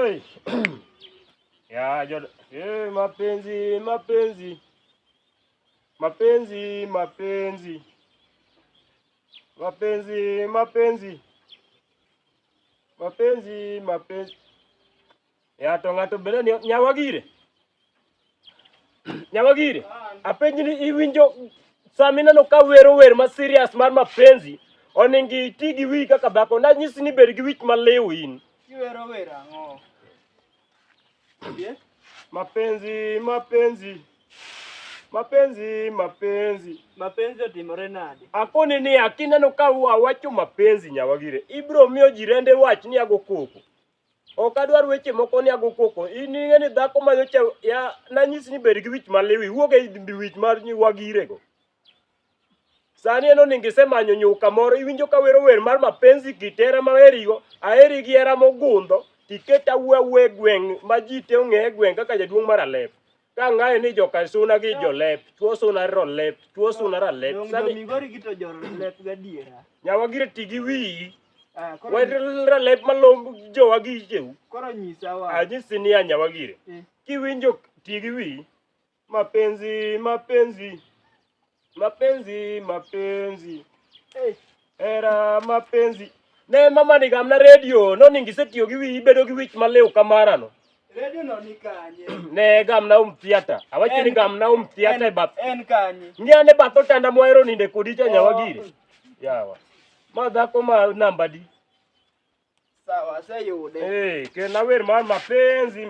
Oi. Ya, mapenzi. Ya to ngato bende Nyawagire. Nyawagire. Apenji ni iwinjo samina no ka wer ma serious mar mapenzi. Oningi tigi wi kaka bako na nyisi ni ber gi wich malew in. Kiwero wer ang'o? Mapenzi. Mapenzi otimore nade? Akoni ni akineno ka awacho mapenzi Nyawagire. Ibro miyo jirende wach ni ago koko. Ok adwar weche moko ni ago koko. Ing'e ni dhako ma nyocha ya nanyisi ni ber gi wich malew. Wuok e wich mar Nyawagire go. Sani eno ningisemanyo nyuka moro iwinjo ka wero wer mar mapenzi kitera maherigo aheri gi hera mogundho tiketa we gweng ma ji te ong'e gweng kaka jaduong' mar Alep ka ng'aye ni joka suna gi jolep tuo suna rolep tuo suna ralep sani migori gito jolep gadiera Nyawagire tigi wi ralep malombo jowa gi cheu koro nyisa wa anyisi ni Nyawagire kiwinjo tigi wi mapenzi era mapenzi ne mama ni gamna radio no ningisetiyo gi wi bedo gi wich malew kamara no radio no ni kanye ne gamna theater awacho ni gamna theater bath en kanye ngiane batho tanda moero ninde kodi cha Nyawagire yawa ma dhako ma namba di sawa sayude ke na wer mar mapenzi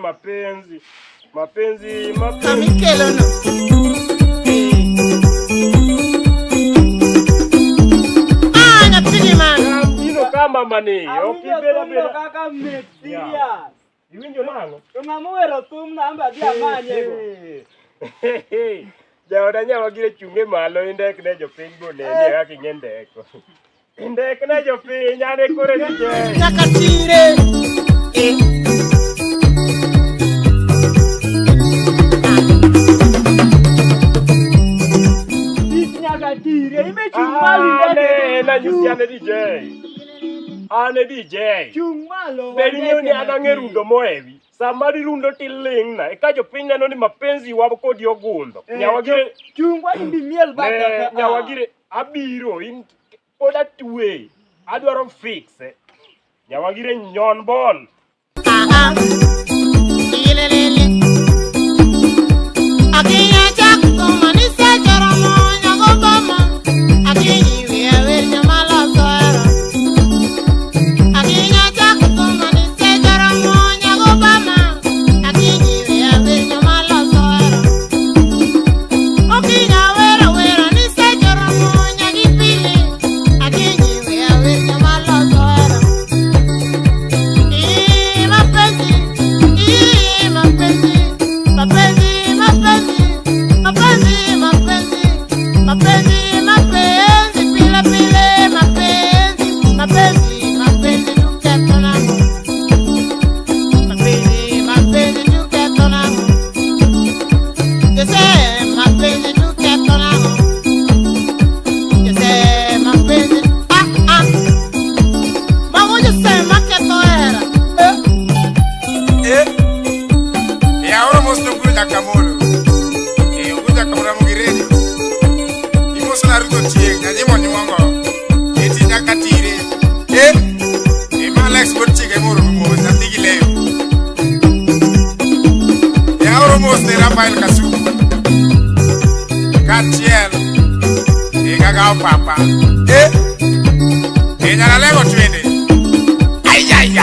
Kamikelo no kama mani okibera kaka met serious iwinjo nango to ng'amuwero thum namba dhi amanyego jaoda Nyawagire chunge malo indek ne jopiny boneni kaka ing'e ndeko indek ne jopiny ane kore nije Nyakatire ime chung malo na nyusi ane DJ chung malo beri ni anang'e rundo moewi samari rundo tiling na eka jopiny neno ni mapenzi wabo kodi ogundho Nyawagire chungwa indi miel baka Nyawagire abiro in oda tuwe adwaro fixe Nyawagire nyon bol ilelele akinya chak komani sejaro mo nyago bama akinyi wiya nyamala soera akinya chak komani sejaro mo nyago bama akinyi wiya nyamala soera okinya wera ni sejaro mo nyagi pili akinyi wiya nyamala soera Papa, ella la lego twende. Ay.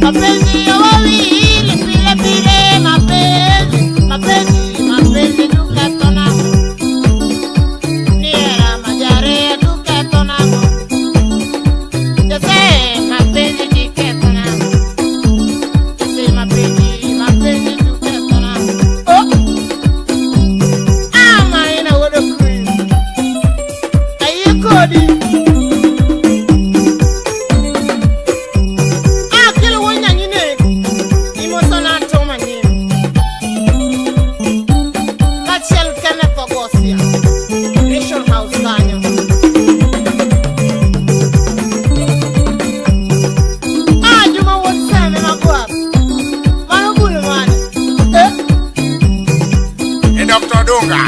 Mapenzi ya wawili Kogosia. Nation House kanyo. Juma wotseme magwap. Mano bulu mane. Dr. Dunga.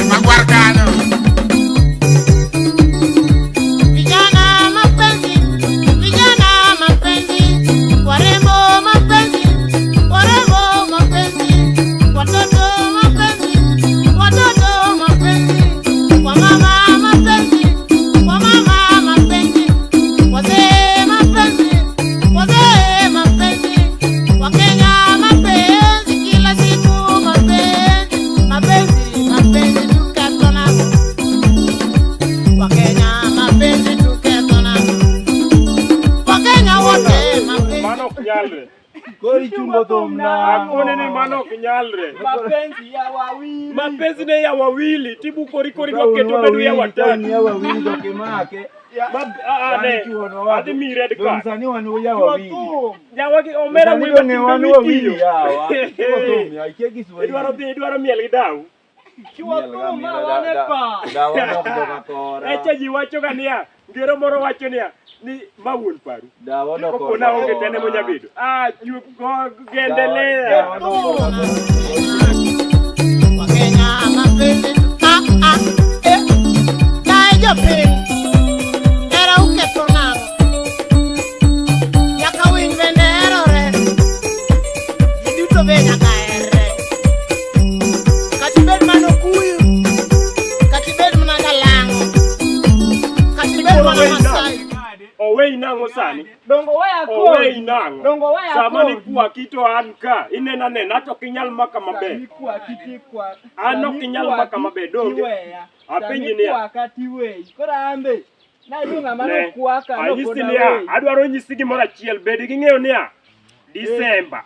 Magwarkano. Vijana mapenzi, warembo mapenzi, watoto mapenzi, wamama mapenzi, wazee mapenzi, Wakenya mapenzi, kila siku mapenzi tukatona. Wakenya mapenzi tukatona. Wakenya wote mapenzi. Mano kinyalre. Kori chungo tomna. Akone ni mano kinyalre. Mapenzi ya wawili. Mapenzi ne ya wawili. Tibu kori waketo bedu ya watatu. Ni ya wawili ndo kimake. Adi mi red card. Msanii wanu ya wawili. Ya wagi omera Msanii wiwa ni wanu wawili hawa. Edwaro miel gidau. Eche ji wacho ga niya, ngero moro wacho niya, ni mawuon paru. Kopona onge tene monyabedo. Gendelea. Wakenya mapenzi. Kae jopiny. Era uketona. Nyaka winy bende herore. Giduto be nyaka herre. Kati bed mana kuyu. Kati bed mana galango. Kati bed mana Masai. Owei nango sani. Dongo waya ko. Owei nango. Dongo waya ko. Sama ni kuwa kito an ka. Inena nena to kinyal maka maber. Kwa kiti kwa. Ano kinyal maka maber donge. Apenji niya. Kwa kati wei. Kora ambe. Na dunga mano kwa ka no Anyisi kona niya. wei. Adwaro nyisi gimoro achiel. Bedi ging'eyo niya. Disemba.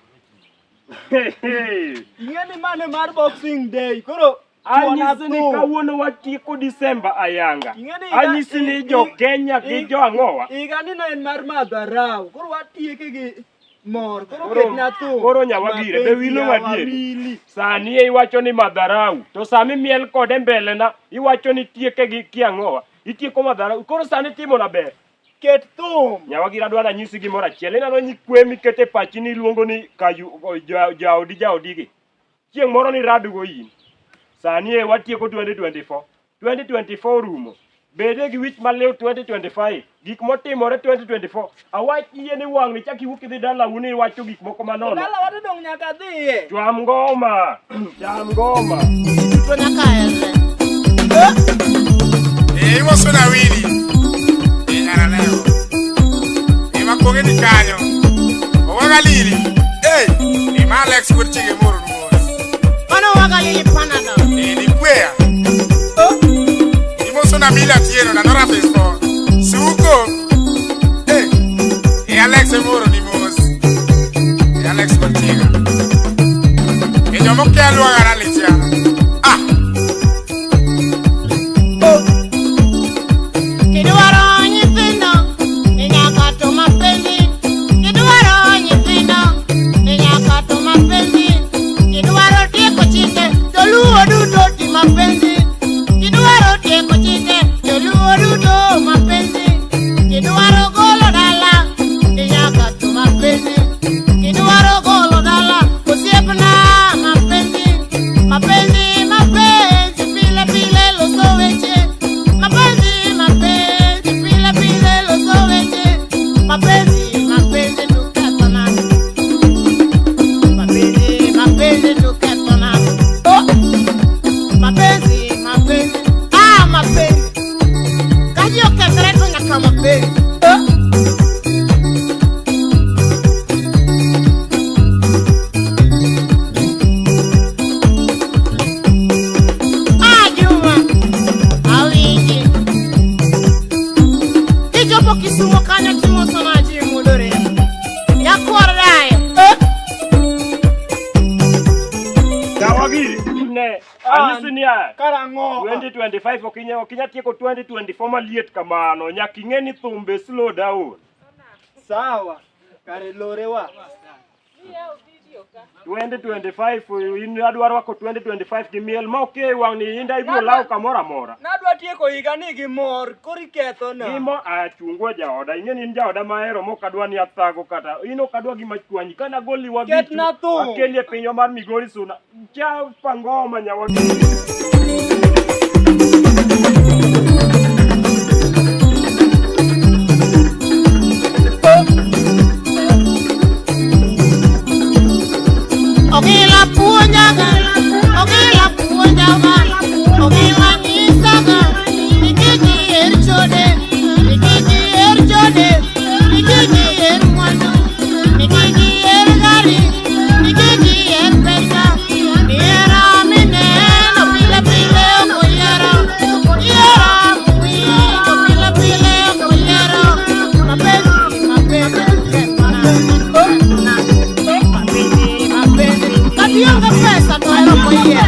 Ingeni mane mar Boxing Day. Koro Anyisi ni kawuono watieko Disemba ayanga. Anyisi ni jo Kenya gi jo ang'owa. Igani no en mar madharau. Koro watieke gi mor. Koro ketna tu. Koro nyawagire be wilo wadieri. Sani iwacho ni madharau. To sami miel kode mbele na iwacho ni tieke gi kiang'owa. Itieko madharau. Koro sani timo na ber. Ket thum. Nyawagira dwara nyisi gimoro achiel. Inano nyikwe mikete pachi ni luongo ni jaodigi. Chieng' moro ni radugo in. Sani watieko 2024. 2024 rumo. Bede gi wich malew 2025. Gik motimore 2024. Awach iye ni wang' ni chak iwuok idhi dala uni iwacho gik moko manono. Dala watu dong nyaka dhiye. Cham ngoma. Cham ngoma. Giduto nyaka herre. Imoso na wili. Inyaraneo. Imakonge ni kanyo. Owaga lili. Ima Alex Kurchige moro numos. Mano waga lili panada. Ni kwea. Imoso na mila tieno na nora festo. Suko. Alex moro numos. Alex Kurchige. Jomo ke alwaga na lichiano. Kidwaro nyithindo, ni nyaka to mapenzi. Kidwaro nyithindo, ni nyaka to mapenzi. Kidwaro tieko chike, joluo duto ti mapenzi. Kidwaro tieko chike, joluo duto mapenzi. Kidwaro golo dala, ni nyaka to mapenzi. Kidwaro golo dala, osiepna mapenzi. Mapenzi, mapenzi, pile pile loso weche. Mapenzi, mapenzi, pile pile loso weche. Mapenzi, mapenzi tukatona. Mapenzi, mapenzi tukatona. Mapenzi, mapenzi, mapenzi. Kaji okethre to nyaka mapenzi. Juma, awinji. Kichopo Kisumu kanyo timo sana jimu dore. Yakwarayo. Nyawagiri. Ne. Anyisi niya. Karang'o. 2025 okinya tieko 2024 maliet kamano. Nyaka ing'e ni thumbe slow down. Sawa. Kare lorewa. 2025 in adwaro wako 2025 gi miel ma ok wang ni inda ibiro law kamoro amora. Nadwa tieko higa ni gi mor, koro iketho na. Gimo chungo jaoda, ing'eni in jaoda mahero mok adwa ni athago kata in ok adwa gima chwanyi kana goli wa Ket na thum. Akeli e pinywa mar Migori Suna. Cha pangoma nyawa. Ogila puonjaga, ogila nyisaga, nikiki er chode, nikiki er mwandu, nikiki er gari, nikiki er pesa, niera mineno pile pile okoyero, niera mwino pile pile okoyero, mapenzi, mapenzi, Kati yonga pesa no era kwa hiyo.